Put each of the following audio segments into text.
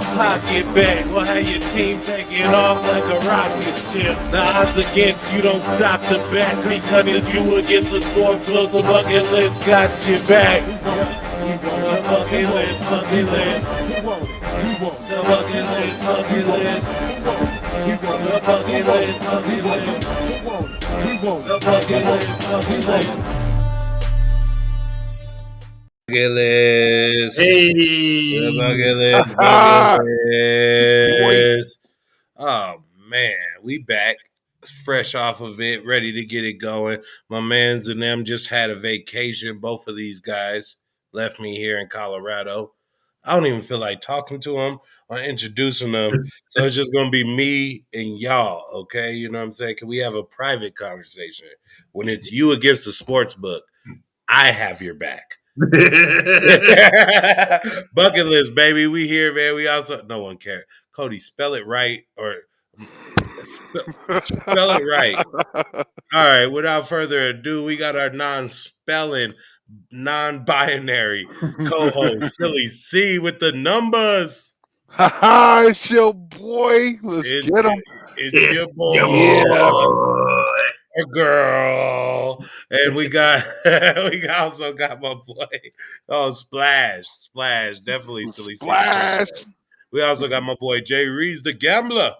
pocket back. We'll have your team taking off like a rocket ship. The odds against you don't stop the bet because it's you against the sports book. The bucket list got your back. The bucket list, bucket list. The bucket list, bucket list. The bucket list, bucket list. The bucket list, bucket list. Bucket list. Hey. The bucket list. Bucket list. Oh man, we back. Fresh off of it, ready to get it going. My mans and them just had a vacation. Both of these guys left me here in Colorado. I don't even feel like talking to them or introducing them. So it's just going to be me and y'all, okay? You know what I'm saying? Can we have a private conversation? When it's you against the sports book, I have your back. Bucket list, baby. We here, man. We also, no one cares. Cody, spell it right or spell it right. All right, without further ado, we got our non-spelling, non-binary co-host, Silly C, with the numbers. It's your boy. Let's get him. It's your boy. A girl. And we got also got my boy. Splash. Definitely Silly C. Splash. We also got my boy Jay Reeves, the gambler.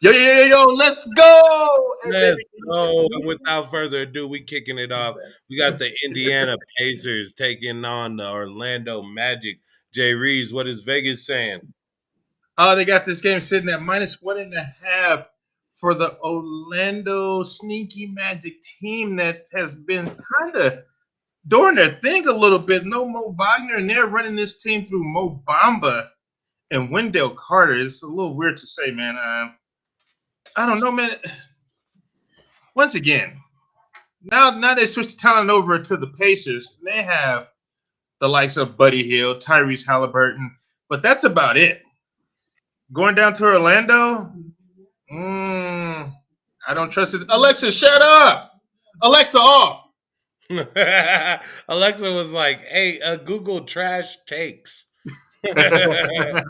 Yo, let's go. Let's go. And without further ado, we kicking it off. We got the Indiana Pacers taking on the Orlando Magic. Jay Reeves, what is Vegas saying? They got this game sitting at -1.5 for the Orlando Sneaky Magic team that has been kind of doing their thing a little bit. No Mo Wagner, and they're running this team through Mo Bamba and Wendell Carter. It's a little weird to say, man. I don't know, man. Once again, now they switched the talent over to the Pacers. They have the likes of Buddy Hield, Tyrese Halliburton, but that's about it. Going down to Orlando, I don't trust it. Alexa, shut up. Alexa, off. Alexa was like, hey, Google trash takes. Go ahead,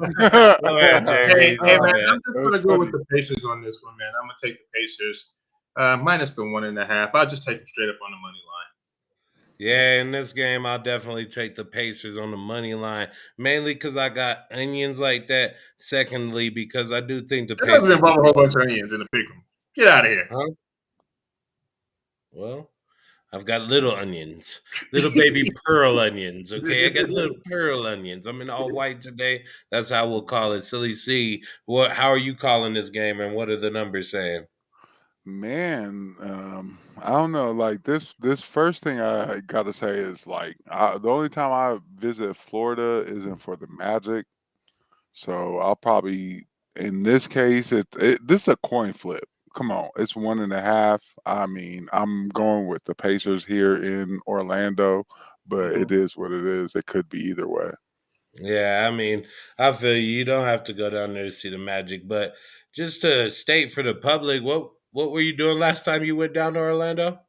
Jay. Hey, man, I'm just going to go with the Pacers on this one, man. I'm going to take the Pacers -1.5. I'll just take them straight up on the money line. Yeah, in this game, I'll definitely take the Pacers on the money line, mainly because I got onions like that. Secondly, because I do think the That doesn't Pacers. involve a whole bunch of onions in the pick 'em. Get out of here. Huh? Well, I've got little onions, little baby pearl onions. Okay, I got little pearl onions. I'm in all white today. That's how we'll call it. Silly C. How are you calling this game, and what are the numbers saying? Man, I don't know. Like this first thing I gotta say is like the only time I visit Florida isn't for the Magic, so I'll probably in this case this is a coin flip. Come on, it's 1.5. I mean, I'm going with the Pacers here in Orlando, but it is what it is. It could be either way. Yeah, I mean, I feel you. You don't have to go down there to see the Magic, but just to state for the public, what were you doing last time you went down to Orlando?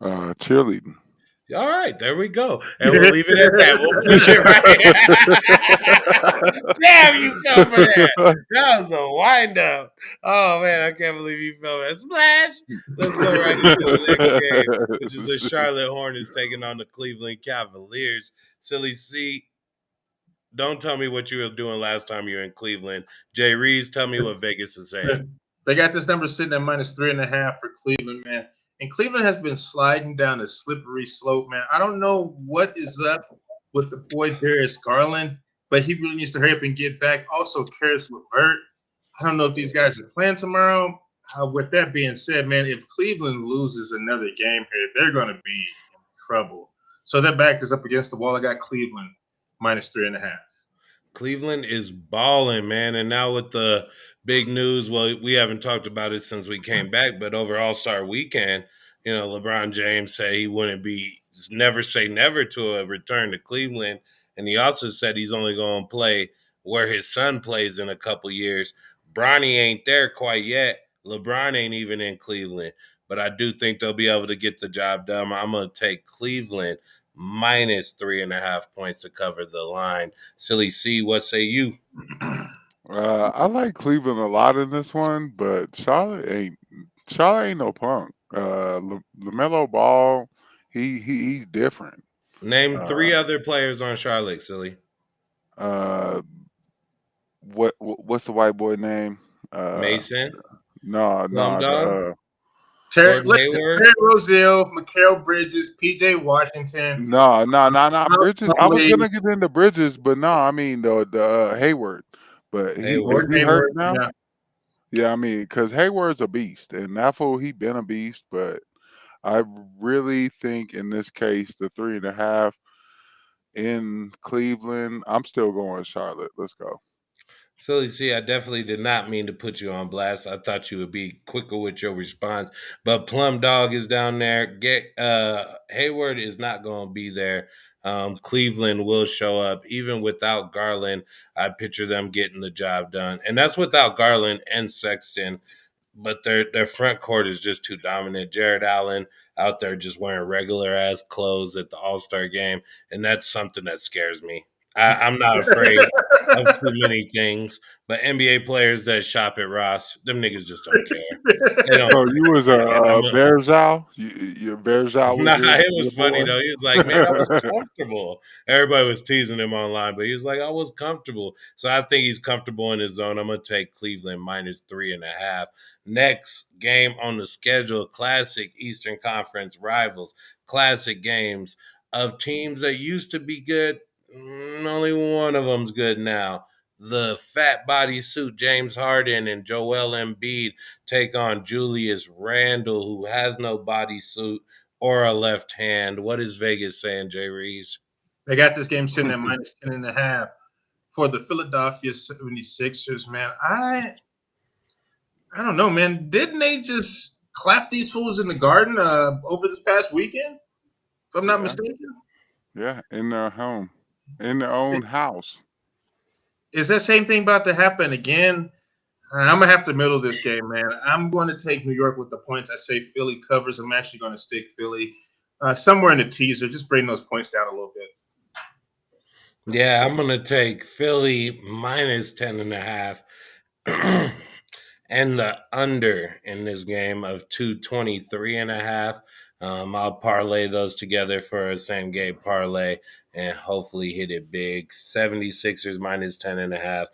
Cheerleading. All right, there we go. And we'll leave it at that. We'll push it right. Damn, you fell for that. That was a wind up. Oh, man, I can't believe you fell for that. Splash. Let's go right into the next game, which is the Charlotte Hornets taking on the Cleveland Cavaliers. Silly C, don't tell me what you were doing last time you were in Cleveland. Jay Reeves, tell me what Vegas is saying. They got this number sitting at -3.5 for Cleveland, man. And Cleveland has been sliding down a slippery slope, man. I don't know what is up with the boy Darius Garland, but he really needs to hurry up and get back. Also, Karis LeVert. I don't know if these guys are playing tomorrow. With that being said, man, if Cleveland loses another game here, they're going to be in trouble. So that back is up against the wall. I got Cleveland -3.5. Cleveland is balling, man. And now with the big news, well, we haven't talked about it since we came back, but over All-Star Weekend, you know, LeBron James said he wouldn't never say never to a return to Cleveland. And he also said he's only going to play where his son plays in a couple years. Bronny ain't there quite yet. LeBron ain't even in Cleveland. But I do think they'll be able to get the job done. I'm going to take Cleveland -3.5 points to cover the line. Silly C, what say you? I like Cleveland a lot in this one, but Charlotte ain't no punk. Lamelo Ball, he's different. Name Uh, 3 other players on Charlotte, silly. uh, what's the white boy name? Uh, Mason, no, Plum no, Dog, Gordon Listen, Hayward. Terry Rozier, Mikal Bridges, P.J. Washington, no, Miles Bridges. I was Plumlee, gonna get into Bridges, but no, I mean the Hayward. But is Hayward. Gordon he hurt Hayward. now? Yeah, Yeah, I mean, because Hayward's a beast, and that fool he been a beast. But I really think in this case, the 3.5 in Cleveland, I'm still going Charlotte. Let's go. Silly C, I definitely did not mean to put you on blast. I thought you would be quicker with your response. But Plum Dog is down there. Hayward is not going to be there. Cleveland will show up. Even without Garland, I picture them getting the job done. And that's without Garland and Sexton. But their front court is just too dominant. Jared Allen out there just wearing regular ass clothes at the All Star game, and that's something that scares me. I'm not afraid of too many things, but NBA players that shop at Ross, them niggas just don't care. They don't So you was care, man. a Bearzal? Your Bearzal was Nah, your it your was funny boy. though. He was like, "Man, I was comfortable." Everybody was teasing him online, but he was like, "I was comfortable." So I think he's comfortable in his zone. I'm gonna take Cleveland -3.5. Next game on the schedule: classic Eastern Conference rivals, classic games of teams that used to be good. Only one of them's good now. The fat body suit James Harden and Joel Embiid take on Julius Randle, who has no bodysuit or a left hand. What is Vegas saying, Jay Reeves? they got this game sitting at -10.5 for the Philadelphia 76ers. Man, I don't know, man. Didn't they just clap these fools in the Garden over this past weekend? If I'm not Yeah, mistaken. yeah, in their home, in their own house. Is that same thing about to happen again? I'm gonna have to middle this game, man. I'm going to take New York with the points. I say Philly covers. I'm actually going to stick Philly somewhere in the teaser. Just bring those points down a little bit. Yeah, I'm gonna take Philly -10.5. And the under in this game of 223.5. I'll parlay those together for a same game parlay and hopefully hit it big. 76ers -10.5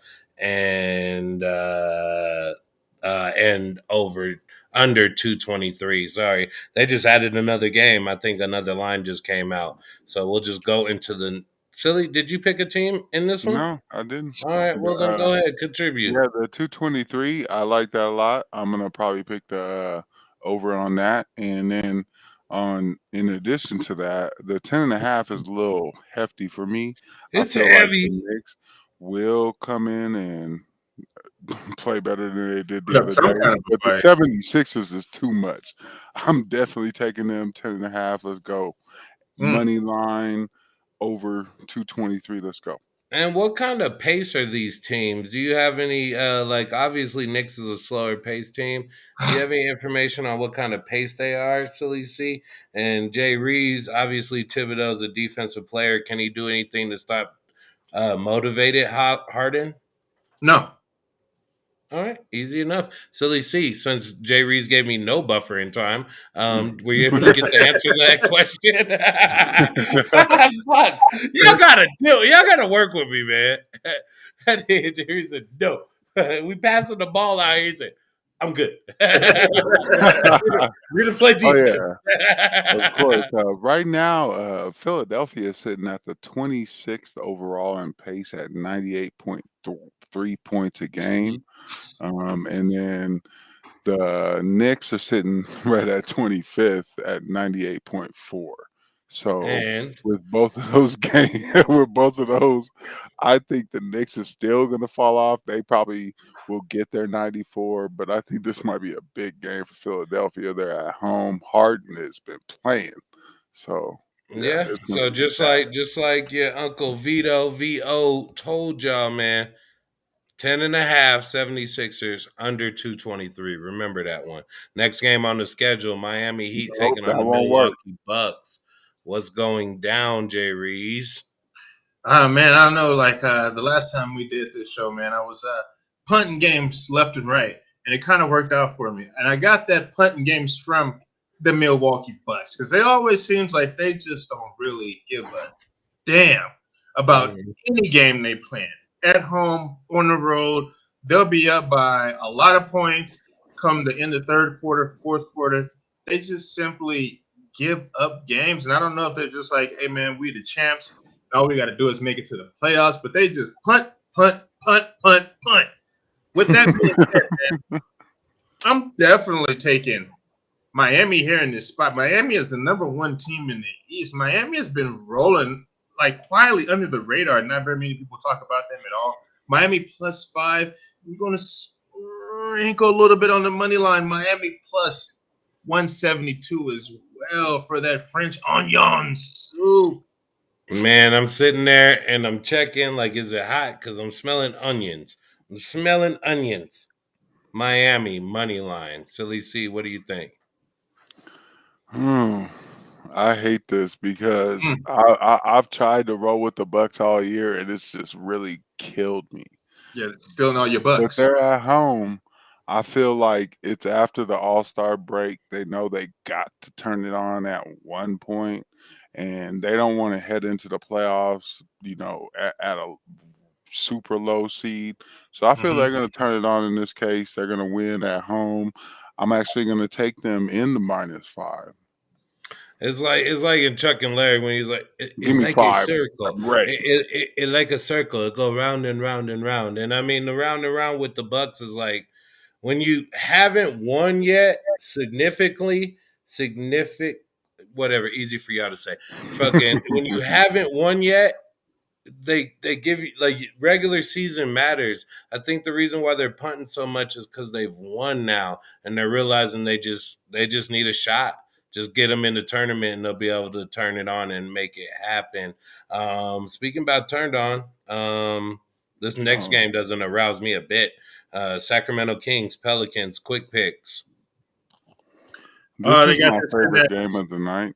and over under 223. Sorry. They just added another game. I think another line just came out. So we'll just go into the silly. Did you pick a team in this one? No, I didn't. All right, well then go ahead, contribute. Yeah, the 223, I like that a lot. I'm gonna probably pick the over on that, and then on in addition to that, the 10.5 is a little hefty for me. I It's feel like the heavy. Knicks will come in and play better than they did Put the up other some day, kind of but a the fight. 76ers is too much. I'm definitely taking them 10.5. Let's go. Mm. Money line over 223. Let's go. And what kind of pace are these teams? Do you have any like obviously Knicks is a slower pace team. Do you have any information on what kind of pace they are, Silly C? And Jay Reeves, obviously Thibodeau's a defensive player. Can he do anything to stop motivated Harden? No. All right, easy enough. Silly C, since Jay Reeves gave me no buffering time, were you able to get the answer to that question? Fuck. Y'all gotta work with me, man. That nigga Jay Reeves said, no. We passing the ball out here. He said, I'm good. We're gonna play Oh defense. yeah. Of course. Right now, Philadelphia is sitting at the 26th overall in pace at 98.3 points a game. And then the Knicks are sitting right at 25th at 98.4. So And with both of those games, with both of those, I think the Knicks is still going to fall off. They probably will get their 94, but I think this might be a big game for Philadelphia. They're at home. Harden has been playing. So yeah, yeah, it's going to so be bad. just like your uncle Vito VO told y'all, man. 10.5 76ers under 223. Remember that one. Next game on the schedule, Miami Heat Nope, taking that on the won't work. Milwaukee Bucks. What's going down, Jay Reeves? Man, I don't know. Like the last time we did this show, man, I was punting games left and right, and it kind of worked out for me. And I got that punting games from the Milwaukee Bucks because it always seems like they just don't really give a damn about Mhm. any game they play at home, on the road. They'll be up by a lot of points come the end of third quarter, fourth quarter. They just simply give up games. And I don't know if they're just like, hey, man, we the champs. All we got to do is make it to the playoffs. But they just punt, punt, punt, punt, punt. With that being said, I'm definitely taking Miami here in this spot. Miami is the number one team in the East. Miami has been rolling like quietly under the radar. Not very many people talk about them at all. Miami +5. We're going to sprinkle a little bit on the money line. Miami plus 172 as well for that French onion soup. Man, I'm sitting there and I'm checking, like, is it hot? Because I'm smelling onions. I'm smelling onions. Miami money line. Silly C, what do you think? I hate this because Mm, I've tried to roll with the Bucks all year, and it's just really killed me. yeah, stealing all your But bucks. they're at home. I feel like it's after the All-Star break. They know they got to turn it on at one point, and they don't want to head into the playoffs, at a super low seed. So I feel Mm-hmm. they're going to turn it on in this case. They're going to win at home. I'm actually going to take them in the -5. It's like in Chuck and Larry when he's like, Give it's me like a 5. circle. I'm ready. It like a circle. It go round and round and round. And I mean, the round and round with the Bucks is like when you haven't won yet, significant, whatever, easy for y'all to say. Fucking when you haven't won yet, they give you like regular season matters. I think the reason why they're punting so much is because they've won now and they're realizing they just need a shot. Just get them in the tournament and they'll be able to turn it on and make it happen. Speaking about turned on, this next Oh, game doesn't arouse me a bit. Sacramento Kings, Pelicans, quick picks. this They is got my this in favorite that. game of the night.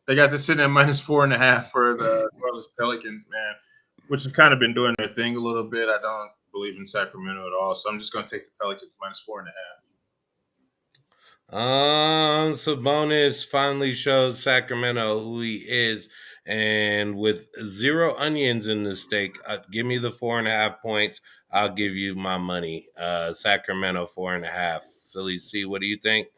They got this sitting at -4.5 for the New Orleans Pelicans, man, which have kind of been doing their thing a little bit. I don't believe in Sacramento at all, so I'm just going to take the Pelicans -4.5. Sabonis finally shows Sacramento who he is, and with zero onions in the steak, give me the 4.5 points. I'll give you my money. Sacramento 4.5. Silly C, what do you think?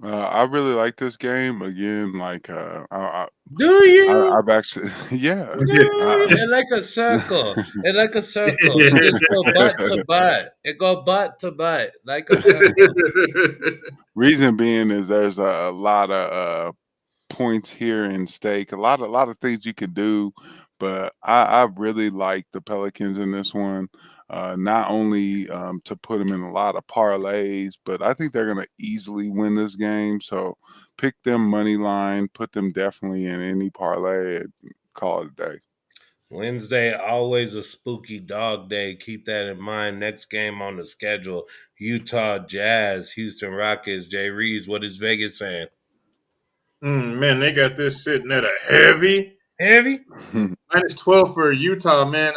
I really like this game. Again, like Do you? I've actually, yeah. Do you? It like a circle. It like a circle. It just go butt to butt. It go butt to butt like a circle. Reason being is there's a lot of points here in stake. A lot of things you can do, but I really like the Pelicans in this one. Not only to put them in a lot of parlays, but I think they're going to easily win this game. So pick them money line, put them definitely in any parlay, and call it a day. Wednesday, always a spooky dog day. Keep that in mind. Next game on the schedule, Utah Jazz, Houston Rockets. Jay Reeves, what is Vegas saying? Man, they got this sitting at a heavy Heavy? -12 for Utah, man.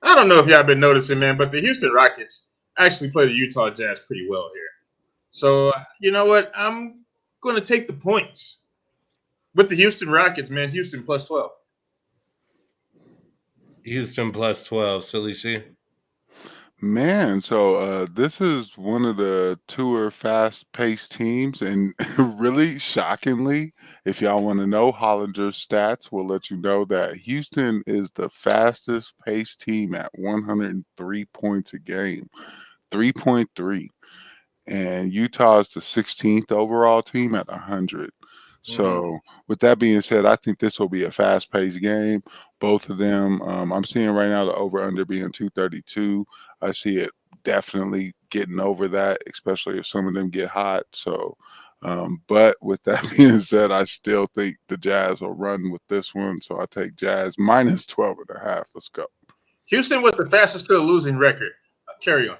I don't know if y'all been noticing, man, but the Houston Rockets actually play the Utah Jazz pretty well here. So, you know what? I'm going to take the points with the Houston Rockets, man. Houston +12. Houston +12. Silly C. Man, so this is one of the tour fast-paced teams, and really shockingly, if y'all want to know Hollinger's stats, will let you know that Houston is the fastest-paced team at 103 points a game, 3.3, and Utah is the 16th overall team at 100. Mm-hmm. So, with that being said, I think this will be a fast-paced game. Both of them, I'm seeing right now the over/under being 232. I see it definitely getting over that, especially if some of them get hot. So, but with that being said, I still think the Jazz will run with this one. So I take Jazz -12.5. Let's go. Houston was the fastest to a losing record. Carry on.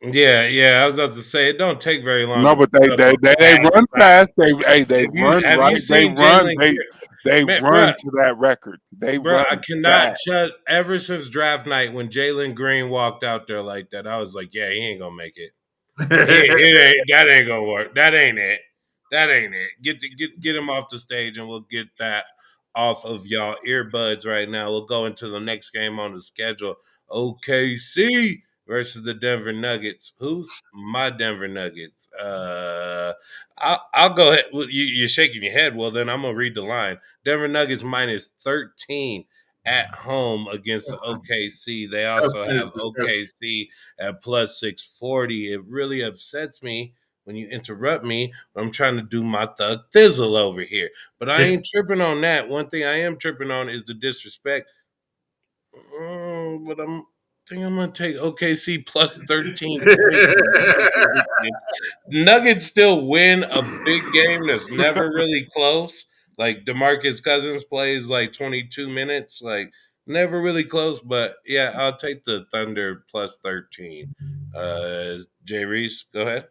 Yeah. I was about to say it don't take very long No, to but put up a they bad run side. fast. They If you run have you right. seen Jalen Green? They Man, run to that record. They bro, run I cannot fast. shut. Ever since draft night when Jalen Green walked out there like that, I was like, yeah, he ain't gonna make it. It ain't that ain't gonna work. That ain't it. That ain't it. Get him off the stage, and we'll get that off of y'all earbuds right now. We'll go into the next game on the schedule. OKC versus the Denver Nuggets. Who's my Denver Nuggets? I'll go ahead. Well, you're shaking your head. Well, then I'm gonna read the line. Denver Nuggets minus 13 at home against the OKC. They also have OKC at plus 640. It really upsets me when you interrupt me. I'm trying to do my thug thizzle over here. But I ain't tripping on that. One thing I am tripping on is the disrespect. But I'm gonna take OKC plus 13 points. Nuggets still win a big game that's never really close. Like DeMarcus Cousins plays like 22 minutes, like never really close. But yeah, I'll take the Thunder plus 13. Jay Reese, go ahead.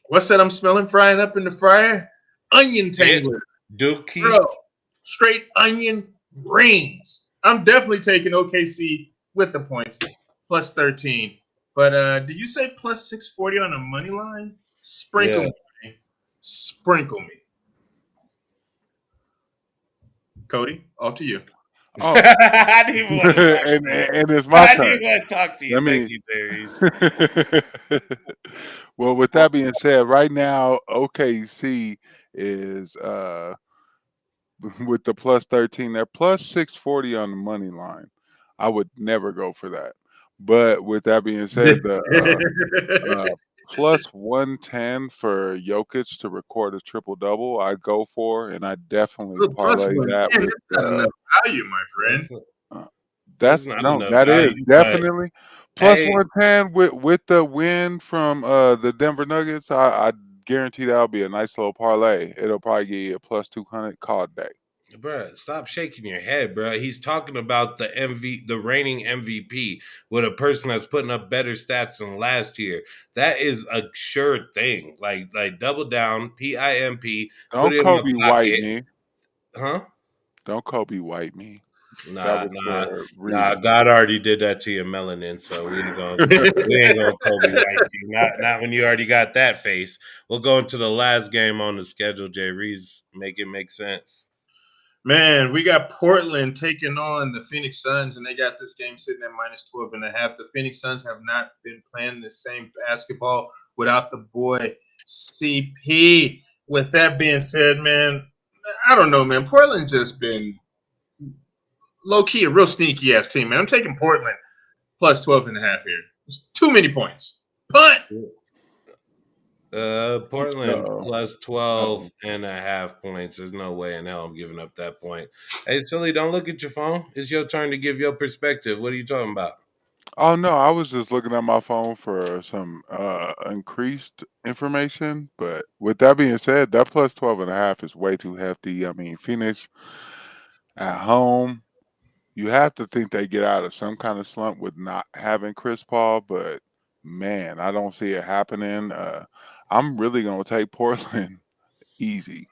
What's that I'm smelling frying up in the fryer? Onion It tangler. Dookie. Bro, straight onion rings. I'm definitely taking OKC with the points, plus 13. But did you say plus 640 on the money line? Sprinkle Yeah. me, man. Sprinkle me. Cody, all to you. Oh, I didn't even want to talk to you. and it's my I didn't turn. want to talk to you. Let Thank me. you, Darius. Well, with that being said, right now OKC is with the plus 13. They're plus 640 on the money line. I would never go for that. But with that being said, the plus 110 for Jokic to record a triple double, I go for, and I definitely Look, plus parlay that 110, with. that's not enough value, my friend. That's Uh, that's that's not no, enough that is value, but definitely plus hey, 110 with the win from the Denver Nuggets. I guarantee that'll be a nice little parlay. It'll probably get you a plus 200 call day. bruh, stop shaking your head, bruh. He's talking about the reigning MVP with a person that's putting up better stats than last year. That is a sure thing. Like double down, PIMP, put Don't it in my Kobe White pocket, me. huh? Don't Kobe White me. That Nah, was nah, for a nah. reason. God already did that to your melanin, so we ain't gonna Kobe White you. Not when you already got that face. We'll go into the last game on the schedule. Jay Reese, make it make sense. Man, we got Portland taking on the Phoenix Suns, and they got this game sitting at minus 12 and a half. The Phoenix Suns have not been playing the same basketball without the boy CP. With that being said, man, I don't know, man. Portland just been low key a real sneaky ass team, man. I'm taking Portland plus 12 and a half here. It's too many points. Punt. Portland Uh-oh. plus Uh-oh. 12 and a half points. There's no way in hell I'm giving up that point. Hey, Silly, don't look at your phone. It's your turn to give your perspective. What are you talking about? Oh no, I was just looking at my phone for some increased information. But with that being said, that plus 12 and a half is way too hefty. I mean, Phoenix at home, you have to think they get out of some kind of slump with not having Chris Paul, but man, I don't see it happening. I'm really gonna take Portland easy.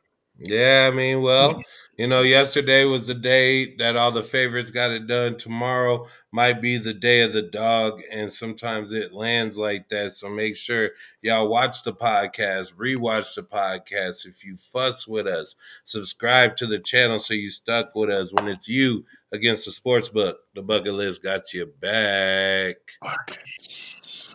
Yeah, I mean, well, yesterday was the day that all the favorites got it done. Tomorrow might be the day of the dog, and sometimes it lands like that. So make sure y'all watch the podcast, rewatch the podcast. If you fuss with us, subscribe to the channel so you stuck with us when it's you against the sports book. The bucket list got you back. Buckets.